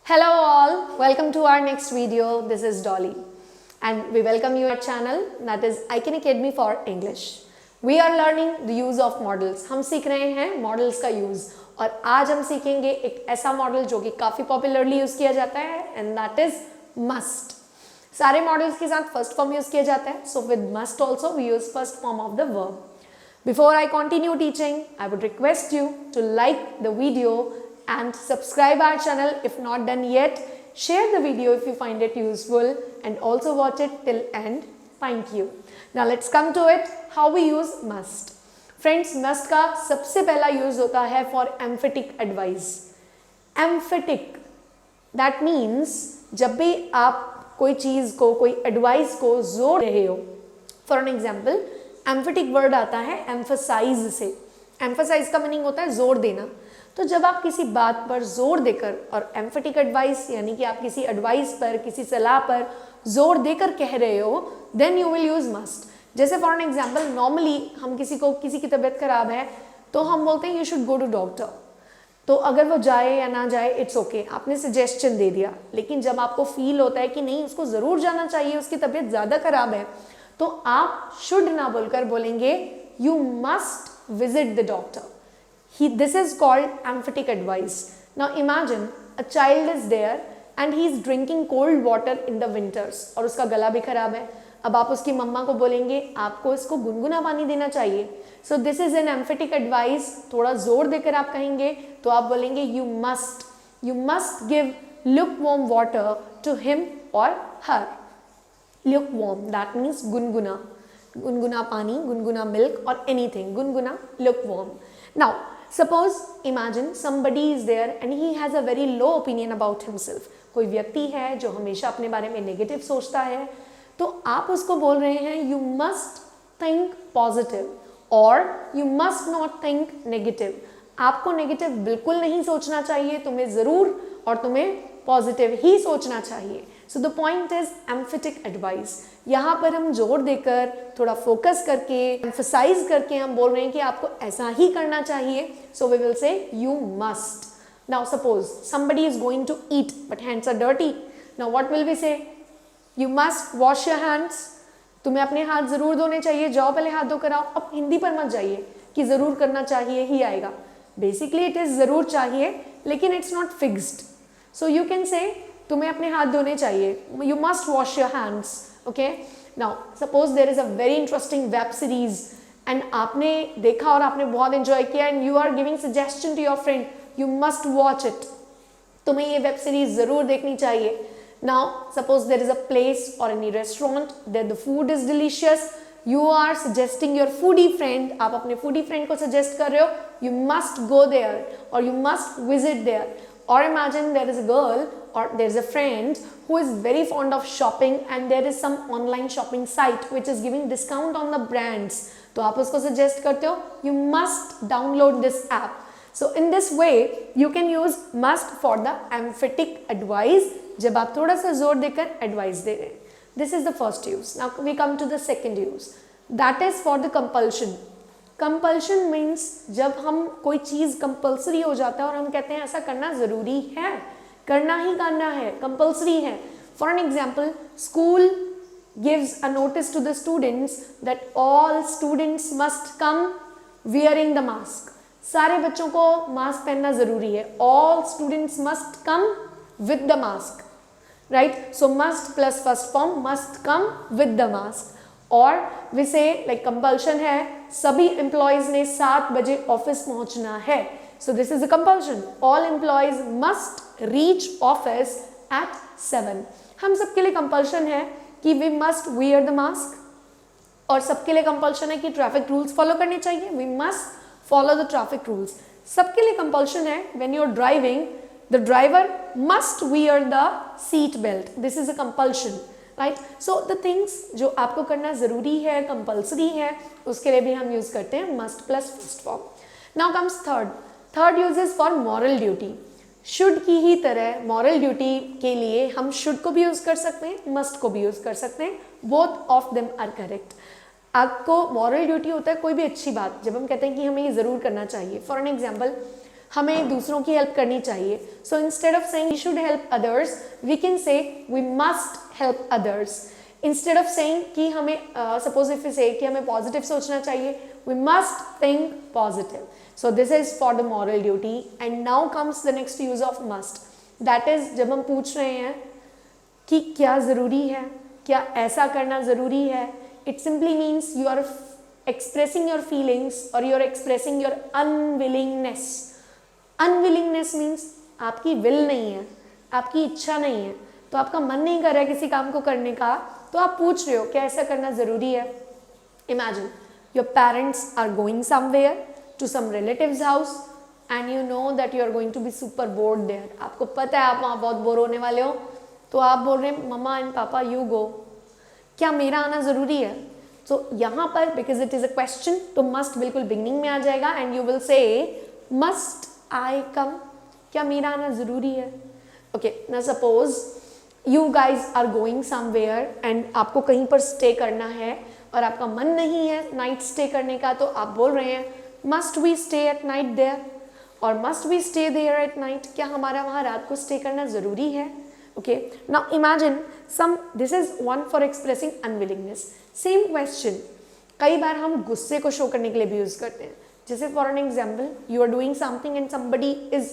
Hello all, welcome to our next video. This is Dolly and we welcome you at channel that is Icon Academy for English. We are learning the use of models. हम सीख रहे हैं models का use और आज हम सीखेंगे एक ऐसा मॉडल जो कि काफ़ी पॉपुलरली यूज़ किया जाता है and that is must. सारे मॉडल्स के साथ फर्स्ट फॉर्म यूज़ किया जाता है, so with must also we use first form of the verb. Before I continue teaching, I would request you to like the video and subscribe our channel if not done yet. Share the video if you find it useful and also watch it till end. Thank you. Now let's come to it. How we use must. Friends, must का सबसे पहला use होता है for emphatic advice. Emphatic, that means जब भी आप कोई चीज को, कोई एडवाइस को जोर रहे हो. For an example, emphatic word आता है एम्फसाइज से. एम्फसाइज का मीनिंग होता है जोर देना. तो जब आप किसी बात पर जोर देकर, और एम्फेटिक एडवाइस यानी कि आप किसी एडवाइस पर, किसी सलाह पर जोर देकर कह रहे हो, then you will use must. जैसे फॉर एन एग्जाम्पल, नॉर्मली हम किसी की तबीयत खराब है तो हम बोलते हैं you should go to doctor. तो अगर वो जाए या ना जाए इट्स ओके, आपने सजेशन दे दिया. लेकिन जब आपको फील होता है कि नहीं उसको ज़रूर जाना चाहिए, उसकी तबीयत ज़्यादा खराब है, तो आप शुड ना बोलकर बोलेंगे you must visit the doctor. This is called emphatic advice. Now imagine a child is there and he is drinking cold water in the winters और उसका गला भी खराब है. अब आप उसकी मम्मा को बोलेंगे आपको इसको गुनगुना पानी देना चाहिए. सो this is an emphatic advice. थोड़ा जोर देकर आप कहेंगे तो आप बोलेंगे you must give lukewarm water to him or her. Lukewarm, that means गुनगुना पानी, गुनगुना milk or anything, गुनगुना, lukewarm. Now suppose, imagine somebody is there and he has a very low opinion about himself. कोई व्यक्ति है जो हमेशा अपने बारे में नेगेटिव सोचता है, तो आप उसको बोल रहे हैं यू मस्ट थिंक पॉजिटिव और you must not think negative. आपको नेगेटिव बिल्कुल नहीं सोचना चाहिए, तुम्हें ज़रूर और तुम्हें पॉजिटिव ही सोचना चाहिए. So the point is emphatic advice. यहाँ पर हम जोर देकर, थोड़ा फोकस करके, एम्फसाइज करके हम बोल रहे हैं कि आपको ऐसा ही करना चाहिए. So we will say you must. Now suppose somebody is going to eat but hands are dirty. Now what will we say? You must wash your hands. तुम्हें अपने हाथ जरूर धोने चाहिए, जाओ पहले हाथ धोकर आओ. अब हिंदी पर मत जाइए कि जरूर करना चाहिए ही आएगा. बेसिकली इट इज जरूर चाहिए, लेकिन it's not fixed. So you can say तुम्हें अपने हाथ धोने चाहिए, you must wash your hands. Okay. Now suppose there is a very interesting web series and आपने देखा और आपने बहुत एंजॉय किया and you are giving suggestion to your friend you must watch it. तुम्हें ये वेब सीरीज जरूर देखनी चाहिए. Now suppose there is a place or any restaurant that the food is delicious. You are suggesting your foodie friend, आप अपने foodie friend को suggest कर रहे हो you must go there or you must visit there. Or imagine there is a girl or there is a friend who is very fond of shopping and there is some online shopping site which is giving discount on the brands. तो आप उसको suggest करते हो you must download this app. So in this way you can use must for the emphatic advice. जब आप थोड़ा सा जोर देकर एडवाइस दे रहे हैं. This is the first use. Now we come to the second use, that is for the compulsion. Compulsion means जब हम कोई चीज़ कंपल्सरी हो जाता है और हम कहते हैं ऐसा करना ज़रूरी है, करना ही करना है, कंपल्सरी है. For an example, school gives a notice to the students that all students must come wearing the mask. सारे बच्चों को मास्क पहनना ज़रूरी है. All students must come with the mask, right? So must plus first form must come with the mask. Or we say like compulsion है, सभी employees ने 7 बजे ऑफिस पहुंचना है. So this is a compulsion. All employees must reach office at 7. हम सबके लिए compulsion है कि we must wear the mask. और सबके लिए compulsion है कि traffic rules follow करने चाहिए. We must follow the traffic rules. सबके लिए compulsion है when you're driving, the driver must wear the seat belt. This is a compulsion, right? So the things जो आपको करना ज़रूरी है, compulsory है, उसके लिए भी हम use करते हैं must plus first form. Now comes third. Third use is for moral duty. should की ही तरह moral duty के लिए हम should को भी use कर सकते हैं, must को भी use कर सकते हैं. Both of them are correct. आपको मॉरल ड्यूटी होता है कोई भी अच्छी बात, जब हम कहते हैं कि हमें ये ज़रूर करना चाहिए, फॉर एन एग्जाम्पल हमें दूसरों की हेल्प करनी चाहिए, so instead of saying we should help others we can say we must help others. Instead of saying कि हमें सपोज इफ से कि हमें पॉजिटिव सोचना चाहिए, we must think positive. So this is for the moral duty. And now comes the next use of must, that is जब हम पूछ रहे हैं कि क्या ज़रूरी है, क्या ऐसा करना ज़रूरी है। It simply means you are expressing your feelings और you are expressing your unwillingness. Unwillingness means आपकी विल नहीं है, आपकी इच्छा नहीं है, तो आपका मन नहीं कर रहा है किसी काम को करने का, तो आप पूछ रहे हो क्या ऐसा करना ज़रूरी है। Imagine your parents are going somewhere to some relatives house and you know that you are going to be super bored there. आपको पता है आप वहाँ बहुत बोर होने वाले हो, तो आप बोल रहे हैं मम्मा एंड पापा यू गो, क्या मेरा आना ज़रूरी है। तो यहाँ पर because it is a question, तो मस्ट बिल्कुल बिगनिंग में आ जाएगा and you will say must I come, क्या मेरा आना ज़रूरी है। ओके, ना suppose you guys are going somewhere and आपको कहीं पर स्टे करना है और आपका मन नहीं है नाइट स्टे करने का, तो आप बोल रहे हैं must we stay at night there और must we stay there at night, क्या हमारा वहाँ रात को स्टे करना ज़रूरी है। Okay, now imagine some, this is one for expressing unwillingness. Same question कई बार हम गुस्से को शो करने के लिए भी यूज़ करते हैं। जैसे for an example you are doing something and somebody is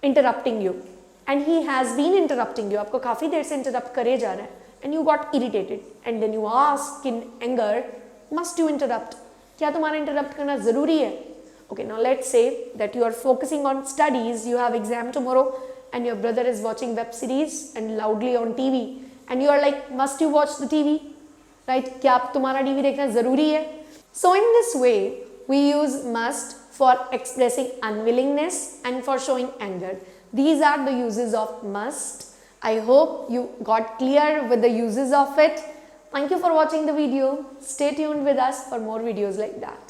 interrupting you and he has been interrupting you, आपको काफ़ी देर से इंटरप्ट करे जा रहा है and you got irritated and then you ask in anger must you interrupt, क्या तुम्हारा इंटरप्ट करना ज़रूरी है। Okay, now let's say that you are focusing on studies, you have exam tomorrow and your brother is watching web series and loudly on TV and you are like must you watch the TV, right? क्या आप तुम्हारा TV देखना ज़रूरी है। So in this way we use must for expressing unwillingness and for showing anger. These are the uses of must. I hope you got clear with the uses of it. Thank you for watching the video. Stay tuned with us for more videos like that.